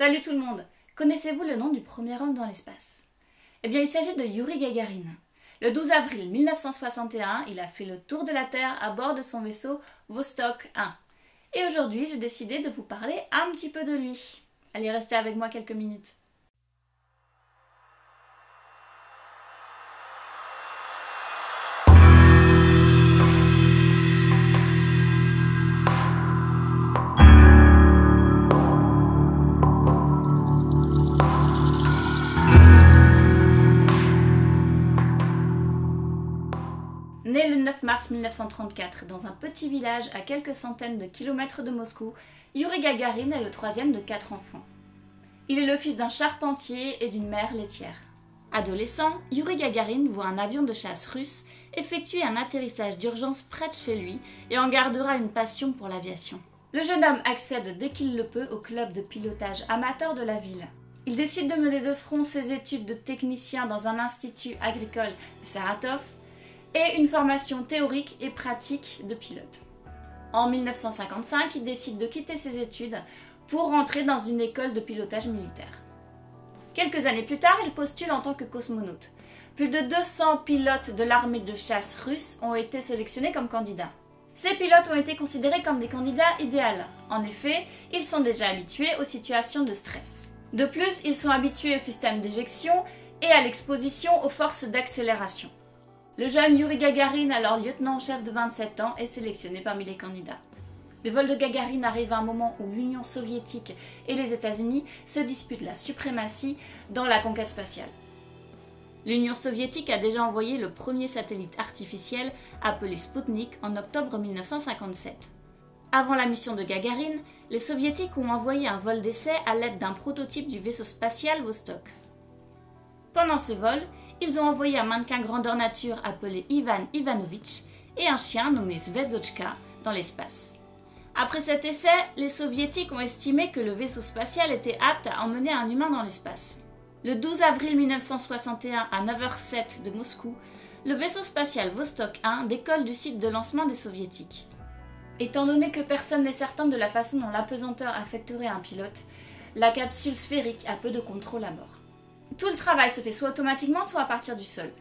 Salut tout le monde! Connaissez-vous le nom du premier homme dans l'espace? Eh bien, il s'agit de Youri Gagarin. Le 12 avril 1961, il a fait le tour de la Terre à bord de son vaisseau Vostok 1. Et aujourd'hui, j'ai décidé de vous parler un petit peu de lui. Allez, restez avec moi quelques minutes. Né le 9 mars 1934 dans un petit village à quelques centaines de kilomètres de Moscou, Youri Gagarin est le troisième de 4 enfants. Il est le fils d'un charpentier et d'une mère laitière. Adolescent, Youri Gagarin voit un avion de chasse russe effectuer un atterrissage d'urgence près de chez lui et en gardera une passion pour l'aviation. Le jeune homme accède dès qu'il le peut au club de pilotage amateur de la ville. Il décide de mener de front ses études de technicien dans un institut agricole de Saratov et une formation théorique et pratique de pilote. En 1955, il décide de quitter ses études pour rentrer dans une école de pilotage militaire. Quelques années plus tard, il postule en tant que cosmonaute. Plus de 200 pilotes de l'armée de chasse russe ont été sélectionnés comme candidats. Ces pilotes ont été considérés comme des candidats idéaux. En effet, ils sont déjà habitués aux situations de stress. De plus, ils sont habitués au système d'éjection et à l'exposition aux forces d'accélération. Le jeune Youri Gagarin, alors lieutenant-chef de 27 ans, est sélectionné parmi les candidats. Le vol de Gagarine arrive à un moment où l'Union soviétique et les États-Unis se disputent la suprématie dans la conquête spatiale. L'Union soviétique a déjà envoyé le premier satellite artificiel appelé Sputnik en octobre 1957. Avant la mission de Gagarine, les soviétiques ont envoyé un vol d'essai à l'aide d'un prototype du vaisseau spatial Vostok. Pendant ce vol, ils ont envoyé un mannequin grandeur nature appelé Ivan Ivanovitch et un chien nommé Zvezdochka dans l'espace. Après cet essai, les soviétiques ont estimé que le vaisseau spatial était apte à emmener un humain dans l'espace. Le 12 avril 1961 à 9h07 de Moscou, le vaisseau spatial Vostok 1 décolle du site de lancement des soviétiques. Étant donné que personne n'est certain de la façon dont l'apesanteur affecterait un pilote, la capsule sphérique a peu de contrôle à bord. Tout le travail se fait soit automatiquement, soit à partir du sol.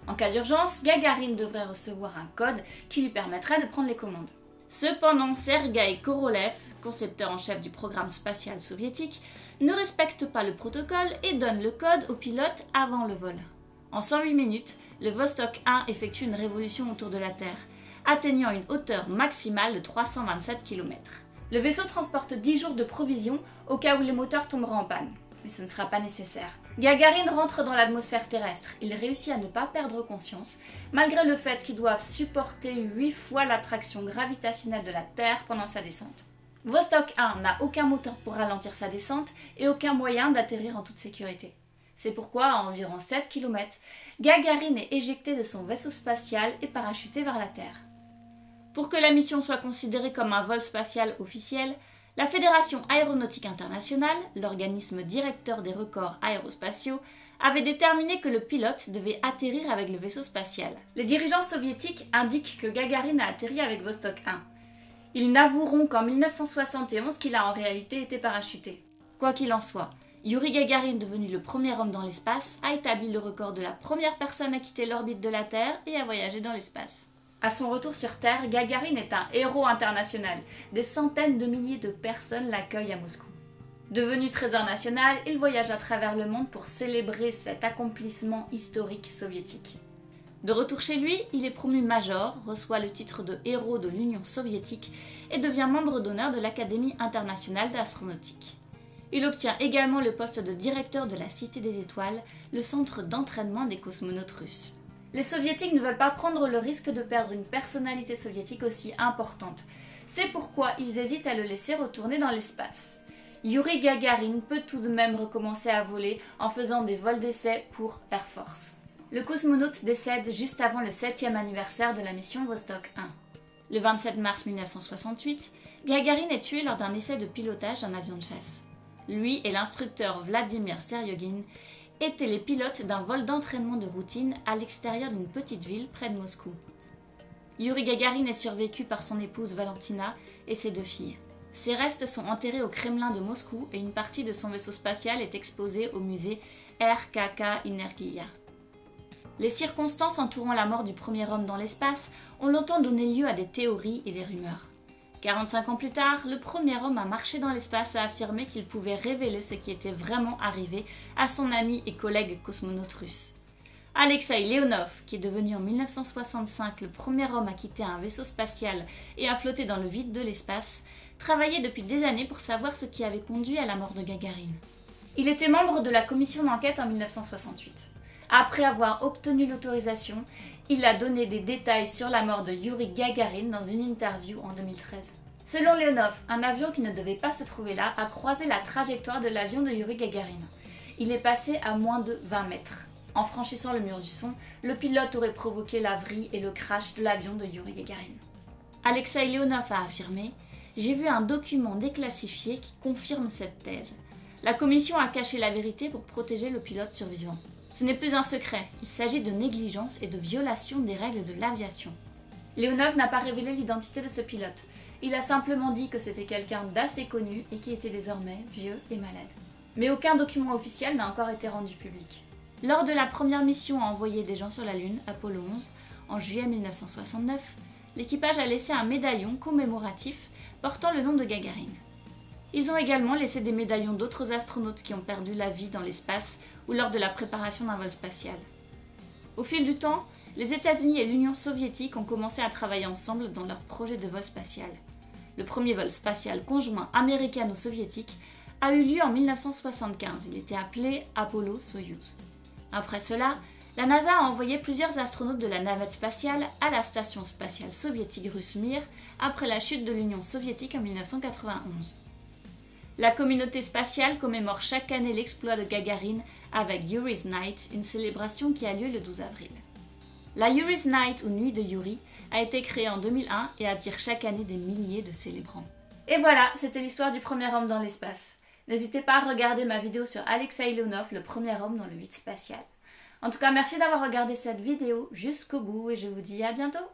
En cas d'urgence, Gagarin devrait recevoir un code qui lui permettrait de prendre les commandes. Cependant, Sergueï Korolev, concepteur en chef du programme spatial soviétique, ne respecte pas le protocole et donne le code au pilote avant le vol. En 108 minutes, le Vostok 1 effectue une révolution autour de la Terre, atteignant une hauteur maximale de 327 km. Le vaisseau transporte 10 jours de provisions au cas où les moteurs tomberaient en panne. Mais ce ne sera pas nécessaire. Gagarin rentre dans l'atmosphère terrestre. Il réussit à ne pas perdre conscience, malgré le fait qu'il doive supporter 8 fois l'attraction gravitationnelle de la Terre pendant sa descente. Vostok 1 n'a aucun moteur pour ralentir sa descente et aucun moyen d'atterrir en toute sécurité. C'est pourquoi, à environ 7 km, Gagarin est éjecté de son vaisseau spatial et parachuté vers la Terre. Pour que la mission soit considérée comme un vol spatial officiel, la Fédération aéronautique internationale, l'organisme directeur des records aérospatiaux, avait déterminé que le pilote devait atterrir avec le vaisseau spatial. Les dirigeants soviétiques indiquent que Gagarin a atterri avec Vostok 1. Ils n'avoueront qu'en 1971 qu'il a en réalité été parachuté. Quoi qu'il en soit, Youri Gagarin, devenu le premier homme dans l'espace, a établi le record de la première personne à quitter l'orbite de la Terre et à voyager dans l'espace. À son retour sur Terre, Gagarin est un héros international. Des centaines de milliers de personnes l'accueillent à Moscou. Devenu trésor national, il voyage à travers le monde pour célébrer cet accomplissement historique soviétique. De retour chez lui, il est promu major, reçoit le titre de héros de l'Union soviétique et devient membre d'honneur de l'Académie internationale d'astronautique. Il obtient également le poste de directeur de la Cité des Étoiles, le centre d'entraînement des cosmonautes russes. Les soviétiques ne veulent pas prendre le risque de perdre une personnalité soviétique aussi importante. C'est pourquoi ils hésitent à le laisser retourner dans l'espace. Youri Gagarin peut tout de même recommencer à voler en faisant des vols d'essai pour Air Force. Le cosmonaute décède juste avant le 7e anniversaire de la mission Vostok 1. Le 27 mars 1968, Gagarin est tué lors d'un essai de pilotage d'un avion de chasse. Lui et l'instructeur Vladimir Seryogin étaient les pilotes d'un vol d'entraînement de routine à l'extérieur d'une petite ville près de Moscou. Youri Gagarin est survécu par son épouse Valentina et ses 2 filles. Ses restes sont enterrés au Kremlin de Moscou et une partie de son vaisseau spatial est exposée au musée RKK Energia. Les circonstances entourant la mort du premier homme dans l'espace ont longtemps donné lieu à des théories et des rumeurs. 45 ans plus tard, le premier homme à marcher dans l'espace a affirmé qu'il pouvait révéler ce qui était vraiment arrivé à son ami et collègue cosmonaute russe. Alexeï Leonov, qui est devenu en 1965 le premier homme à quitter un vaisseau spatial et à flotter dans le vide de l'espace, travaillait depuis des années pour savoir ce qui avait conduit à la mort de Gagarine. Il était membre de la commission d'enquête en 1968. Après avoir obtenu l'autorisation, il a donné des détails sur la mort de Yuri Gagarin dans une interview en 2013. Selon Leonov, un avion qui ne devait pas se trouver là a croisé la trajectoire de l'avion de Yuri Gagarin. Il est passé à moins de 20 mètres. En franchissant le mur du son, le pilote aurait provoqué l'avril et le crash de l'avion de Yuri Gagarin. Alexeï Leonov a affirmé « J'ai vu un document déclassifié qui confirme cette thèse. La commission a caché la vérité pour protéger le pilote survivant. Ce n'est plus un secret, il s'agit de négligence et de violation des règles de l'aviation. » Leonov n'a pas révélé l'identité de ce pilote. Il a simplement dit que c'était quelqu'un d'assez connu et qui était désormais vieux et malade. Mais aucun document officiel n'a encore été rendu public. Lors de la première mission à envoyer des gens sur la Lune, Apollo 11, en juillet 1969, l'équipage a laissé un médaillon commémoratif portant le nom de Gagarine. Ils ont également laissé des médaillons d'autres astronautes qui ont perdu la vie dans l'espace ou lors de la préparation d'un vol spatial. Au fil du temps, les États-Unis et l'Union soviétique ont commencé à travailler ensemble dans leur projet de vol spatial. Le premier vol spatial conjoint américano-soviétique a eu lieu en 1975. Il était appelé Apollo-Soyouz. Après cela, la NASA a envoyé plusieurs astronautes de la navette spatiale à la station spatiale soviétique russe Mir après la chute de l'Union soviétique en 1991. La communauté spatiale commémore chaque année l'exploit de Gagarine avec Yuri's Night, une célébration qui a lieu le 12 avril. La Yuri's Night ou Nuit de Yuri a été créée en 2001 et attire chaque année des milliers de célébrants. Et voilà, c'était l'histoire du premier homme dans l'espace. N'hésitez pas à regarder ma vidéo sur Alexeï Leonov, le premier homme dans le vide spatial. En tout cas, merci d'avoir regardé cette vidéo jusqu'au bout et je vous dis à bientôt.